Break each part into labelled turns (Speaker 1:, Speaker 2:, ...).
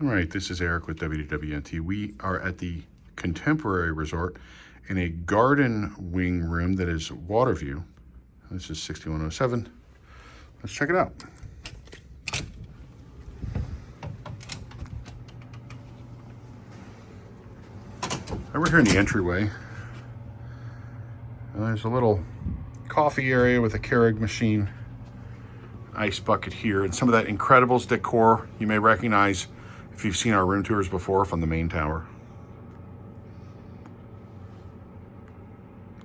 Speaker 1: All right, this is Eric with WWNT. We are at the Contemporary Resort in a garden wing room that is water view. This is 6107. Let's check it out. Over here in the entryway, there's a little coffee area with a Keurig machine, ice bucket here, and some of that Incredibles decor you may recognize if you've seen our room tours before from the main tower.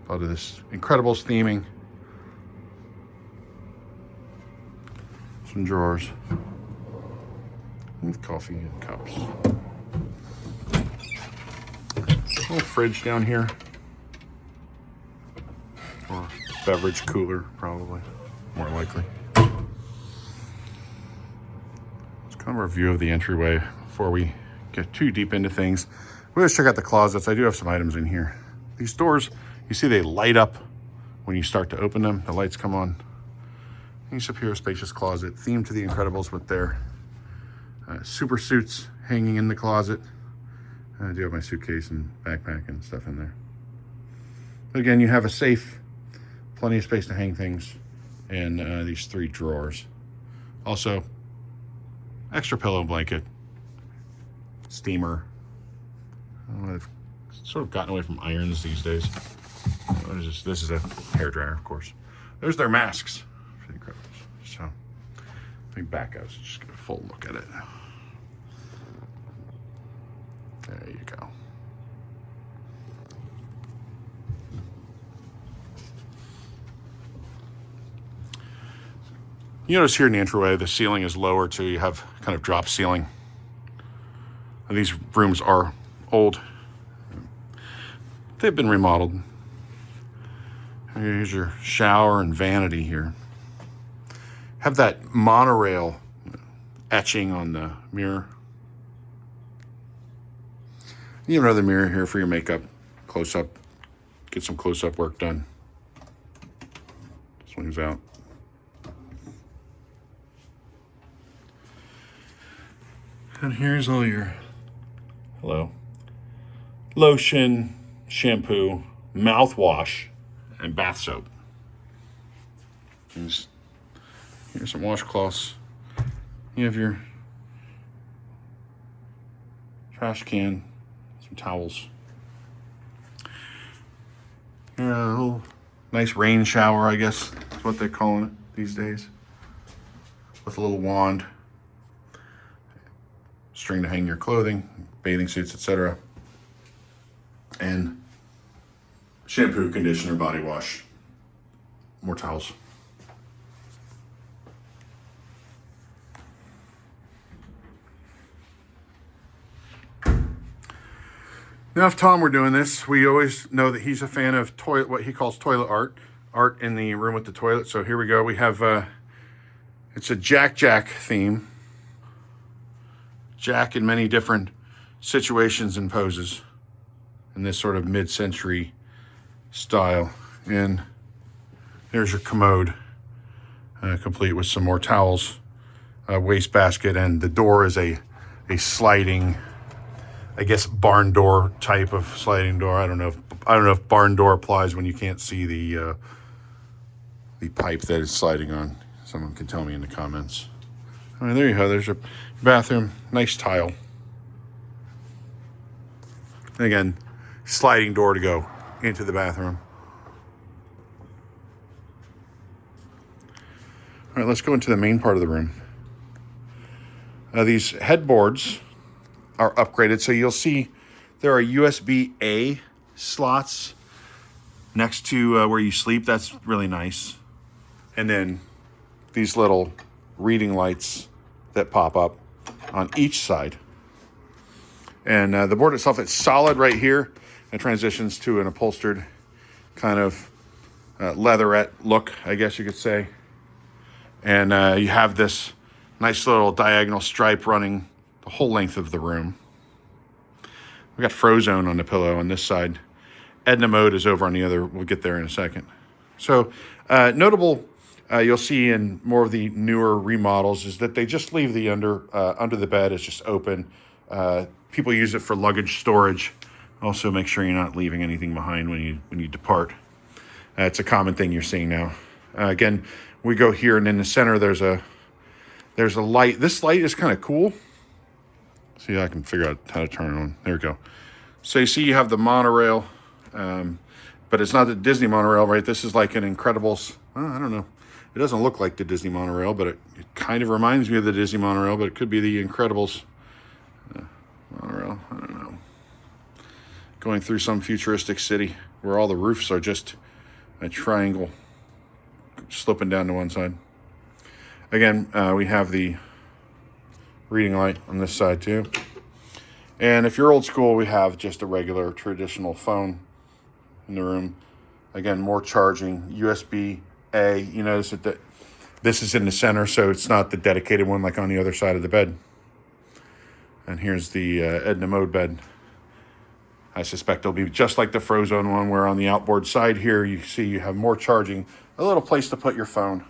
Speaker 1: A lot of this Incredibles theming. Some drawers with coffee and cups. A little fridge down here. Or beverage cooler, probably, more likely. It's kind of a view of the entryway before we get too deep into things. We'll just check out the closets. I do have some items in here. These doors, you see they light up when you start to open them. The lights come on. Nice up here, spacious closet, themed to the Incredibles with their super suits hanging in the closet. I do have my suitcase and backpack and stuff in there. But again, you have a safe, plenty of space to hang things, and these 3 drawers. Also, extra pillow and blanket, steamer. I've sort of gotten away from irons these days. What is this? This is a hairdryer, of course. There's their masks for the Incredibles. So, let me back up, so just get a full look at it. There you go. You notice here in the entryway, the ceiling is lower too. You have kind of drop ceiling. And these rooms are old. They've been remodeled. Here's your shower and vanity here. Have that monorail etching on the mirror. You have another mirror here for your makeup, close up. Get some close up work done. Swings out. And here's all your, lotion, shampoo, mouthwash, and bath soap. Here's some washcloths. You have your trash can, some towels. Here, a little nice rain shower, I guess is what they're calling it these days. With a little wand. String to hang your clothing, bathing suits, etc. And shampoo, conditioner, body wash, more towels. Now, if Tom were doing this, we always know that he's a fan of what he calls toilet art in the room with the toilet. So here we go. We have, it's a Jack theme. Jack in many different situations and poses in this sort of mid-century style. And there's your commode, complete with some more towels, wastebasket, and the door is a sliding, I guess, barn door type of sliding door. I don't know if barn door applies when you can't see the pipe that it's sliding on. Someone can tell me in the comments. All right, there you go. There's your bathroom. Nice tile. And again, sliding door to go into the bathroom. All right, let's go into the main part of the room. These headboards are upgraded, so you'll see there are USB-A slots next to where you sleep. That's really nice. And then these little reading lights that pop up on each side. And the board itself, it's solid right here and transitions to an upholstered kind of leatherette look, I guess you could say. And you have this nice little diagonal stripe running the whole length of the room. We got Frozone on the pillow on this side. Edna Mode is over on the other. We'll get there in a second. So notable you'll see in more of the newer remodels is that they just leave the under the bed. It's just open. People use it for luggage storage. Also, make sure you're not leaving anything behind when you depart. It's a common thing you're seeing now. Again, we go here, and in the center there's a light. This light is kind of cool. See, I can figure out how to turn it on. There we go. So you see, you have the monorail, but it's not the Disney monorail, right? This is like an Incredibles. I don't know. It doesn't look like the Disney monorail, but it kind of reminds me of the Disney monorail, but it could be the Incredibles monorail. I don't know. Going through some futuristic city where all the roofs are just a triangle sloping down to one side. Again, we have the reading light on this side too. And if you're old school, we have just a regular traditional phone in the room. Again, more charging, USB-A. You notice that this is in the center, so it's not the dedicated one like on the other side of the bed. And here's the Edna Mode bed. I suspect it'll be just like the Frozone one, where on the outboard side here, you see you have more charging, a little place to put your phone,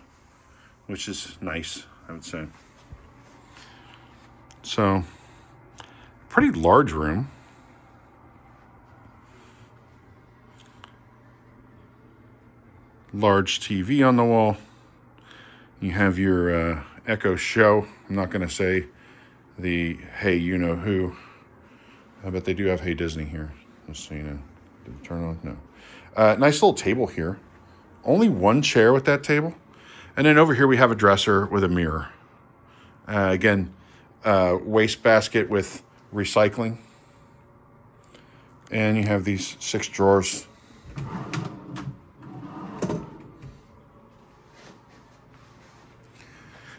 Speaker 1: which is nice, I would say. So, pretty large room. Large TV on the wall. You have your Echo Show. I'm not going to say the Hey You Know Who. But they do have Hey Disney here. Just so you know. Did it turn on? No. Nice little table here. Only one chair with that table. And then over here we have a dresser with a mirror. Again, wastebasket with recycling. And you have these 6 drawers.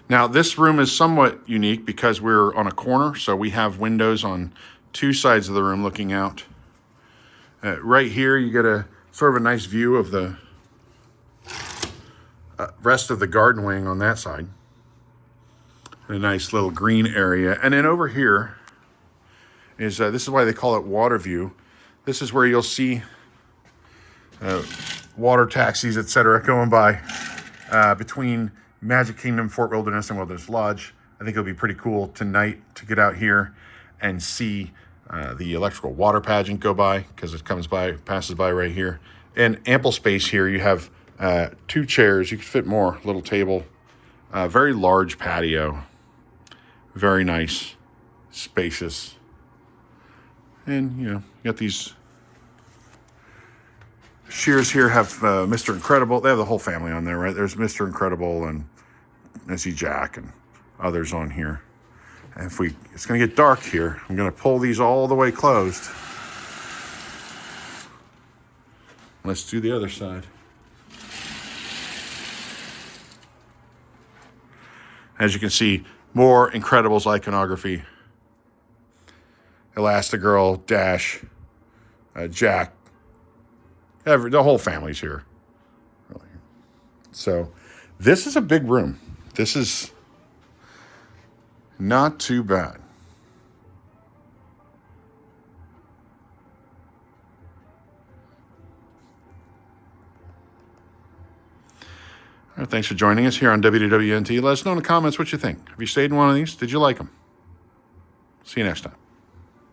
Speaker 1: Now, this room is somewhat unique because we're on a corner, so we have windows on 2 sides of the room looking out. Right here, you get a sort of a nice view of the rest of the garden wing on that side. A nice little green area. And then over here is, this is why they call it water view. This is where you'll see water taxis, etc., going by between Magic Kingdom, Fort Wilderness, and Wilderness Lodge. I think it'll be pretty cool tonight to get out here and see the electrical water pageant go by, because it passes by right here. And ample space here. You have 2 chairs. You could fit more. Little table. Very large patio. Very nice. Spacious. And, you got these Shears here have Mr. Incredible. They have the whole family on there, right? There's Mr. Incredible, and I see Jack and others on here. And it's going to get dark here. I'm going to pull these all the way closed. Let's do the other side. As you can see, more Incredibles iconography. Elastigirl, Dash, Jack. The whole family's here. So this is a big room. This is not too bad. All right, thanks for joining us here on WDWNT. Let us know in the comments what you think. Have you stayed in one of these? Did you like them? See you next time.